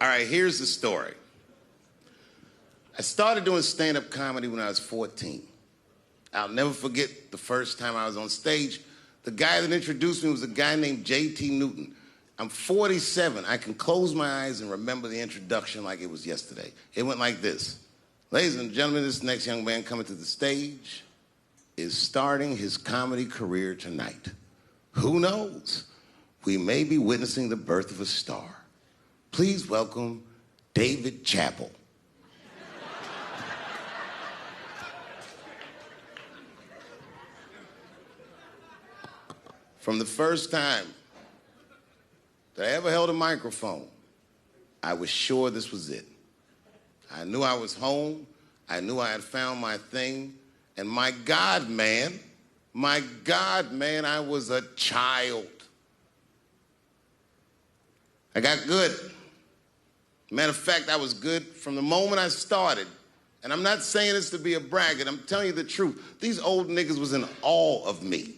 All right, here's the story. I started doing stand-up comedy when I was 14. I'll never forget the first time I was on stage. The guy that introduced me was a guy named J.T. Newton. I'm 47. I can close my eyes and remember the introduction like it was yesterday. It went like this. Ladies and gentlemen, this next young man coming to the stage is starting his comedy career tonight. Who knows? We may be witnessing the birth of a star. Please welcome David Chapelle. From the first time that I ever held a microphone, I was sure this was it. I knew I was home. I knew I had found my thing. And my God, man, I was a child. I got good. Matter of fact, I was good from the moment I started. And I'm not saying this to be a braggart. I'm telling you the truth. These old niggas was in awe of me.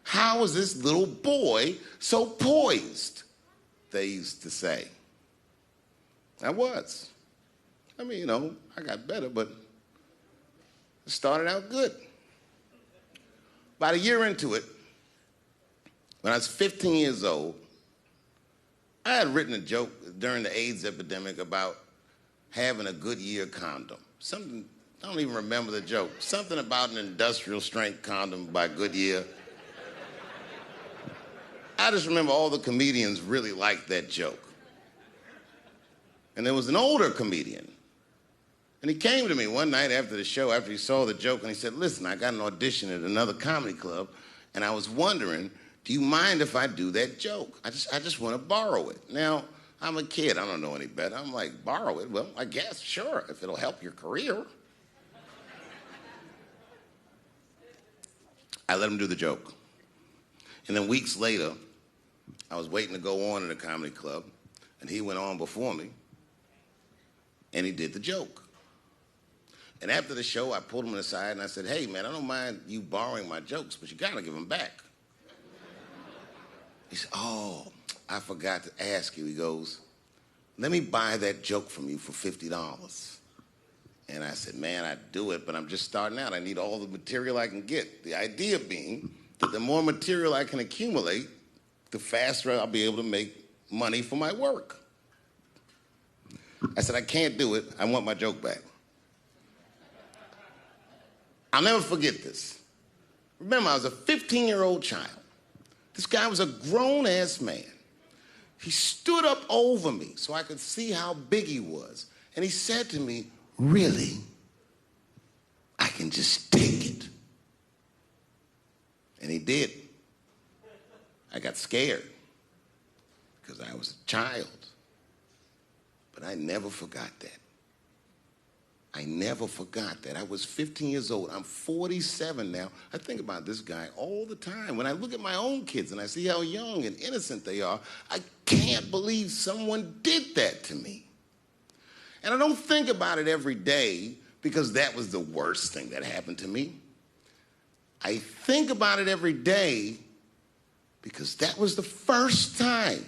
How was this little boy so poised? They used to say. I was. I mean, you know, I got better, but it started out good. About a year into it, when I was 15 years old, I had written a joke during the AIDS epidemic about having a Goodyear condom. Something, I don't even remember the joke. Something about an industrial strength condom by Goodyear. I just remember all the comedians really liked that joke. And there was an older comedian. And he came to me one night after the show, after he saw the joke, and he said, listen, I got an audition at another comedy club, and I was wondering, do you mind if I do that joke? I just want to borrow it. Now, I'm a kid. I don't know any better. I'm like, borrow it? Well, I guess, sure, if it'll help your career. I let him do the joke. And then weeks later, I was waiting to go on in a comedy club, and he went on before me, and he did the joke. And after the show, I pulled him aside, and I said, hey, man, I don't mind you borrowing my jokes, but you got to give them back. He said, oh, I forgot to ask you. He goes, let me buy that joke from you for $50. And I said, man, I'd do it, but I'm just starting out. I need all the material I can get. The idea being that the more material I can accumulate, the faster I'll be able to make money for my work. I said, I can't do it. I want my joke back. I'll never forget this. Remember, I was a 15-year-old child. This guy was a grown-ass man. He stood up over me so I could see how big he was. And he said to me, really? I can just take it. And he did. I got scared because I was a child. But I never forgot that. I never forgot that. I was 15 years old. I'm 47 now. I think about this guy all the time. When I look at my own kids and I see how young and innocent they are, I can't believe someone did that to me. And I don't think about it every day because that was the worst thing that happened to me. I think about it every day because that was the first time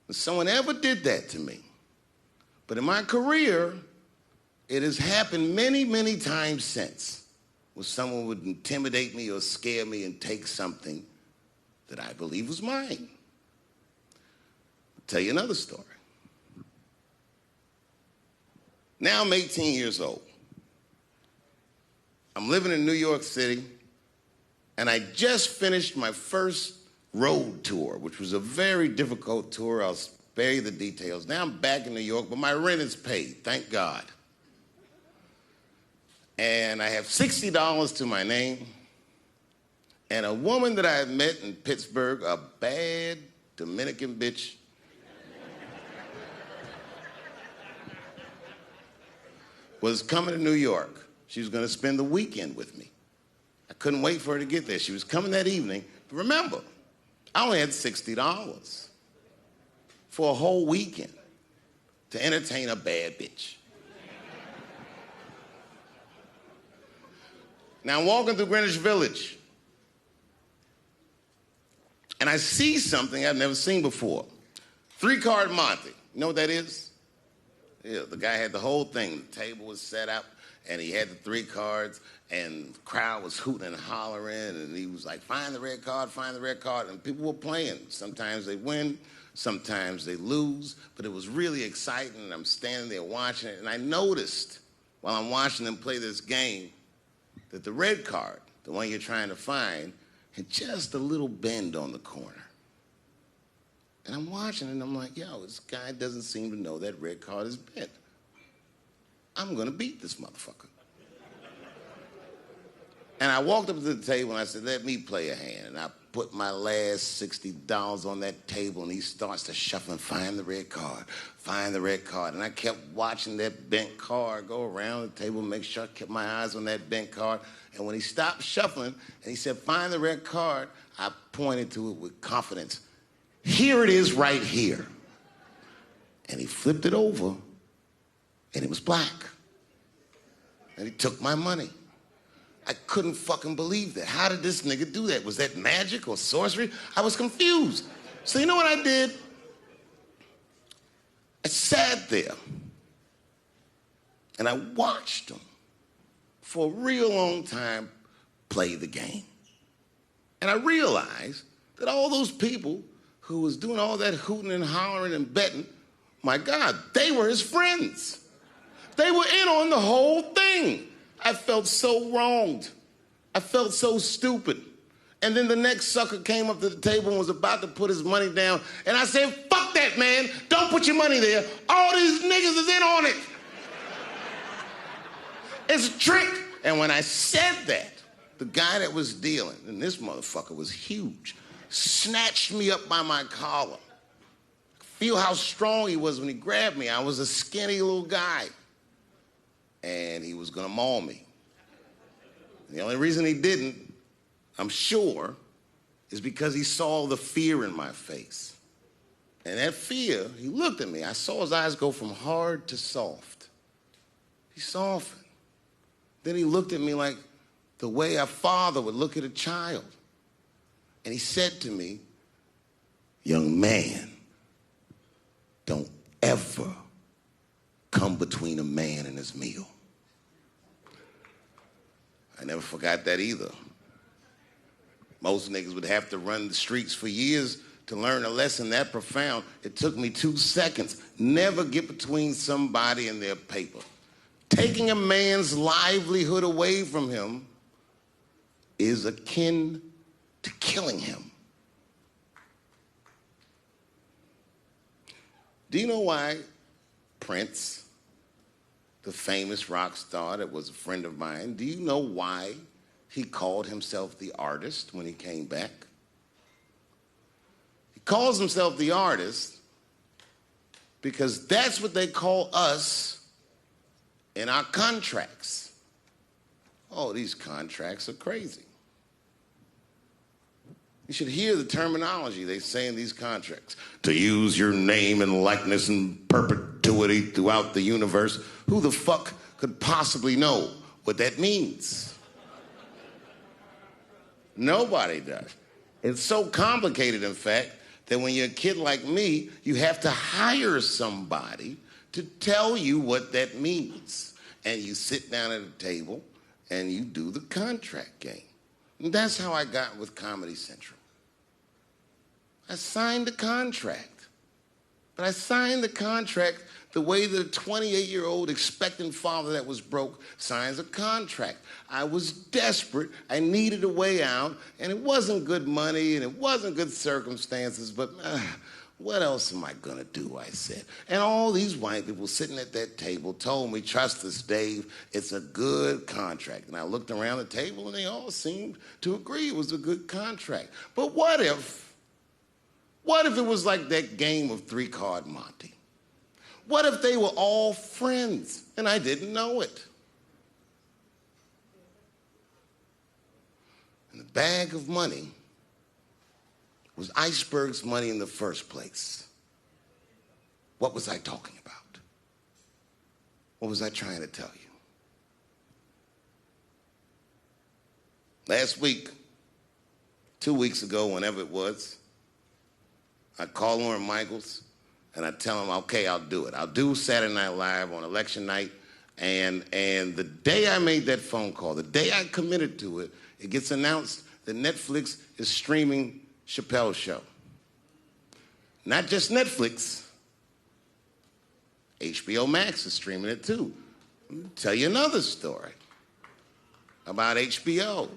that someone ever did that to me. But in my career, it has happened many, many times since, where someone would intimidate me or scare me and take something that I believe was mine. I'll tell you another story. Now I'm 18 years old. I'm living in New York City, and I just finished my first road tour, which was a very difficult tour. I'll spare you the details. Now I'm back in New York, but my rent is paid, thank God. And I have $60 to my name, and a woman that I had met in Pittsburgh, a bad Dominican bitch, was coming to New York. She was gonna spend the weekend with me. I couldn't wait for her to get there. She was coming that evening. But remember, I only had $60 for a whole weekend to entertain a bad bitch. Now I'm walking through Greenwich Village, and I see something I've never seen before. 3-card Monte. You know what that is? Yeah, the guy had the whole thing. The table was set up, and he had the 3 cards, and the crowd was hooting and hollering, and he was like, find the red card, find the red card, and people were playing. Sometimes they win, sometimes they lose, but it was really exciting, and I'm standing there watching it, and I noticed while I'm watching them play this game that the red card, the one you're trying to find, had just a little bend on the corner. And I'm watching it, and I'm like, yo, this guy doesn't seem to know that red card is bent. I'm gonna beat this motherfucker. And I walked up to the table, and I said, let me play a hand. And I put my last $60 on that table, and he starts to shuffle and find the red card, find the red card. And I kept watching that bent card go around the table, make sure I kept my eyes on that bent card. And when he stopped shuffling, and he said, find the red card, I pointed to it with confidence. Here it is right here. And he flipped it over, and it was black. And he took my money. I couldn't fucking believe that. How did this nigga do that? Was that magic or sorcery? I was confused. So you know what I did? I sat there, and I watched him for a real long time play the game. And I realized that all those people who was doing all that hooting and hollering and betting, my God, they were his friends. They were in on the whole thing. I felt so wronged. I felt so stupid. And then the next sucker came up to the table and was about to put his money down. And I said, fuck that, man. Don't put your money there. All these niggas is in on it. It's a trick. And when I said that, the guy that was dealing, and this motherfucker was huge, snatched me up by my collar. Feel how strong he was when he grabbed me. I was a skinny little guy. And he was gonna maul me. And the only reason he didn't, I'm sure, is because he saw the fear in my face. And that fear, he looked at me. I saw his eyes go from hard to soft. He softened. Then he looked at me like the way a father would look at a child. And he said to me, young man, don't ever come between a man and his meal. I never forgot that either. Most niggas would have to run the streets for years to learn a lesson that profound. It took me 2 seconds. Never get between somebody and their paper. Taking a man's livelihood away from him is akin to killing him. Do you know why Prince, the famous rock star that was a friend of mine, do you know why he called himself the artist when he came back? He calls himself the artist because that's what they call us in our contracts. Oh, these contracts are crazy. You should hear the terminology they say in these contracts. To use your name and likeness in perpetuity throughout the universe. Who the fuck could possibly know what that means? Nobody does. It's so complicated, in fact, that when you're a kid like me, you have to hire somebody to tell you what that means. And you sit down at a table and you do the contract game. And that's how I got with Comedy Central. I signed the contract. But I signed the contract the way that a 28-year-old expectant father that was broke signs a contract. I was desperate. I needed a way out. And it wasn't good money and it wasn't good circumstances. But what else am I going to do, I said. And all these white people sitting at that table told me, trust us, Dave, it's a good contract. And I looked around the table and they all seemed to agree it was a good contract. But what if it was like that game of 3-card Monte? What if they were all friends and I didn't know it? And the bag of money was Iceberg's money in the first place. What was I talking about? What was I trying to tell you? Last week, 2 weeks ago, whenever it was, I called Lauren Michaels And I tell them, okay, I'll do it. I'll do Saturday Night Live on election night. And the day I made that phone call, the day I committed to it, it gets announced that Netflix is streaming Chappelle's show. Not just Netflix. HBO Max is streaming it too. Let me tell you another story about HBO.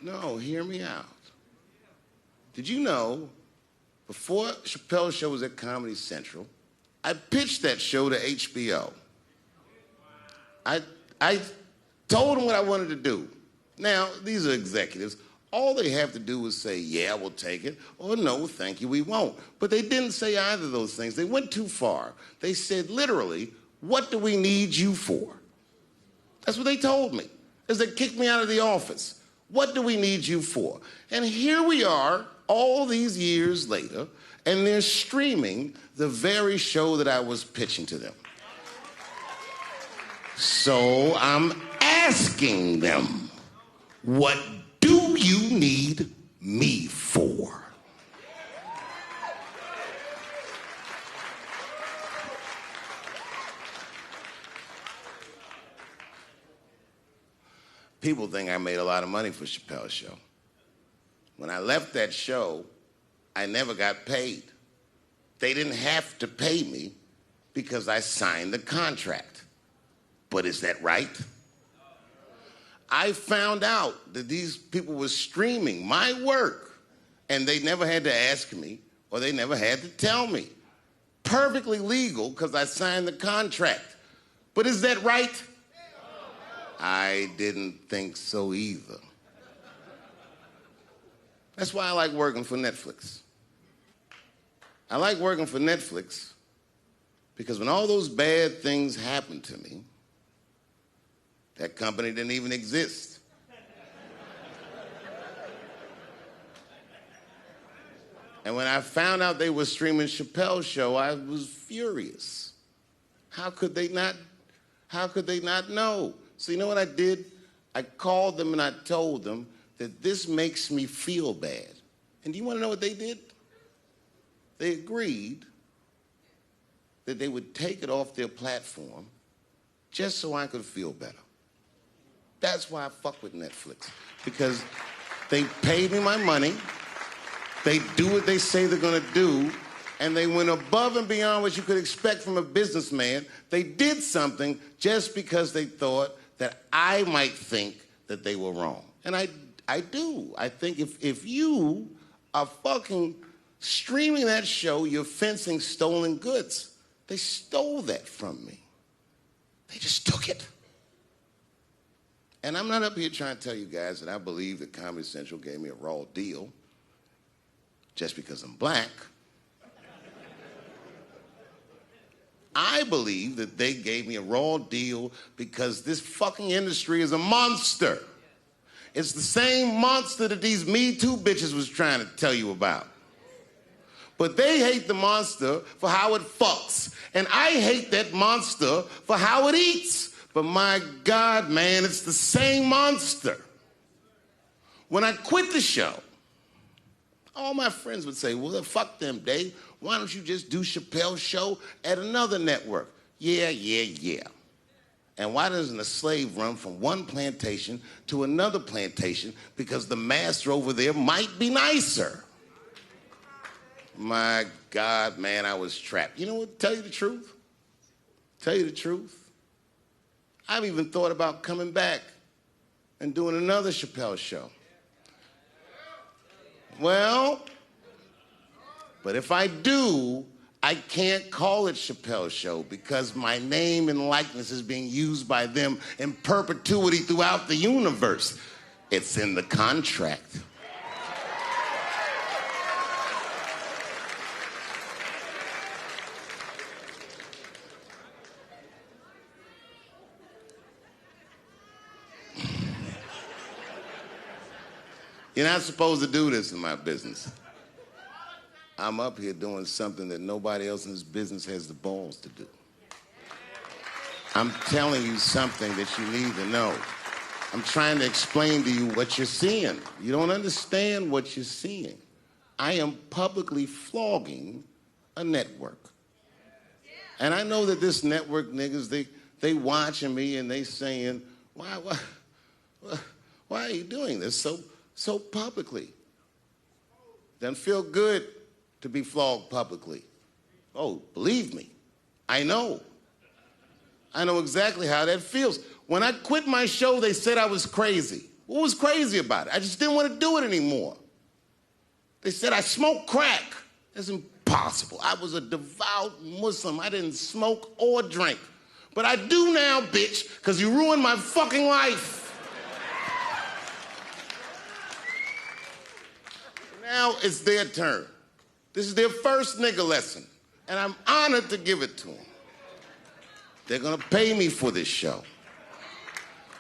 No, hear me out. Did you know, before Chappelle's show was at Comedy Central, I pitched that show to HBO. I told them what I wanted to do. Now, these are executives. All they have to do is say, yeah, we'll take it, or no, thank you, we won't. But they didn't say either of those things. They went too far. They said, literally, what do we need you for? That's what they told me, as they kicked me out of the office. What do we need you for? And here we are, all these years later, and they're streaming the very show that I was pitching to them. So I'm asking them, what do you need me for? People think I made a lot of money for Chappelle's show. When I left that show, I never got paid. They didn't have to pay me because I signed the contract. But is that right? I found out that these people were streaming my work, and they never had to ask me, or they never had to tell me. Perfectly legal because I signed the contract. But is that right? I didn't think so either. That's why I like working for Netflix. I like working for Netflix because when all those bad things happened to me, that company didn't even exist. And when I found out they were streaming Chappelle's show, I was furious. How could they not know? So you know what I did? I called them and I told them that this makes me feel bad. And do you want to know what they did? They agreed that they would take it off their platform just so I could feel better. That's why I fuck with Netflix, because they paid me my money, they do what they say they're gonna do, and they went above and beyond what you could expect from a businessman. They did something just because they thought that I might think that they were wrong. And I do. I think if you are fucking streaming that show, you're fencing stolen goods. They stole that from me. They just took it. And I'm not up here trying to tell you guys that I believe that Comedy Central gave me a raw deal just because I'm black. I believe that they gave me a raw deal because this fucking industry is a monster. It's the same monster that these Me Too bitches was trying to tell you about. But they hate the monster for how it fucks. And I hate that monster for how it eats. But my God, man, it's the same monster. When I quit the show, all my friends would say, well, fuck them, Dave. Why don't you just do Chappelle's show at another network? Yeah. And why doesn't a slave run from one plantation to another plantation because the master over there might be nicer? My God, man, I was trapped. You know what? Tell you the truth. I've even thought about coming back and doing another Chappelle show. Well, but if I do, I can't call it Chappelle's show because my name and likeness is being used by them in perpetuity throughout the universe. It's in the contract. You're not supposed to do this in my business. I'm up here doing something that nobody else in this business has the balls to do. I'm telling you something that you need to know. I'm trying to explain to you what you're seeing. You don't understand what you're seeing. I am publicly flogging a network. And I know that this network niggas, they watching me and they saying, why are you doing this so publicly? Doesn't feel good to be flogged publicly. Oh, believe me, I know. I know exactly how that feels. When I quit my show, they said I was crazy. What was crazy about it? I just didn't want to do it anymore. They said I smoked crack. That's impossible. I was a devout Muslim. I didn't smoke or drink. But I do now, bitch, because you ruined my fucking life. Now it's their turn. This is their first nigga lesson, and I'm honored to give it to them. They're gonna pay me for this show.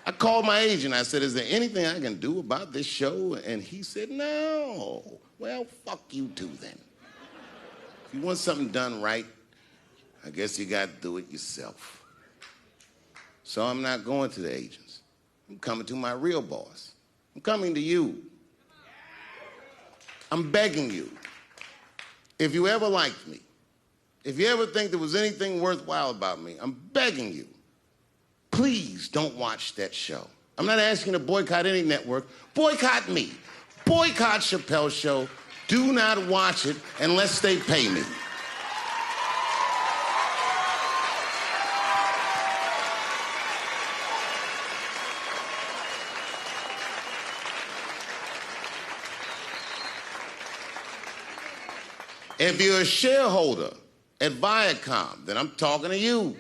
I called my agent. I said, is there anything I can do about this show? And he said, no. Well, fuck you too then. If you want something done right, I guess you got to do it yourself. So I'm not going to the agents. I'm coming to my real boss. I'm coming to you. I'm begging you. If you ever liked me, if you ever think there was anything worthwhile about me, I'm begging you. Please don't watch that show. I'm not asking you to boycott any network. Boycott me. Boycott Chappelle's show. Do not watch it unless they pay me. If you're a shareholder at Viacom, then I'm talking to you.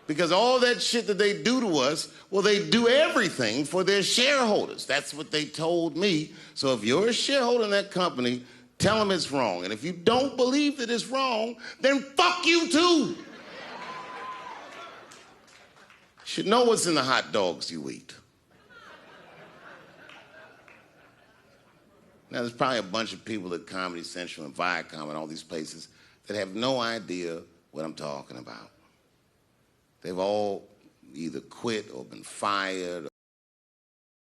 Because all that shit that they do to us, well, they do everything for their shareholders. That's what they told me. So if you're a shareholder in that company, tell them it's wrong. And if you don't believe that it's wrong, then fuck you too. You should know what's in the hot dogs you eat. Now, there's probably a bunch of people at Comedy Central and Viacom and all these places that have no idea what I'm talking about. They've all either quit or been fired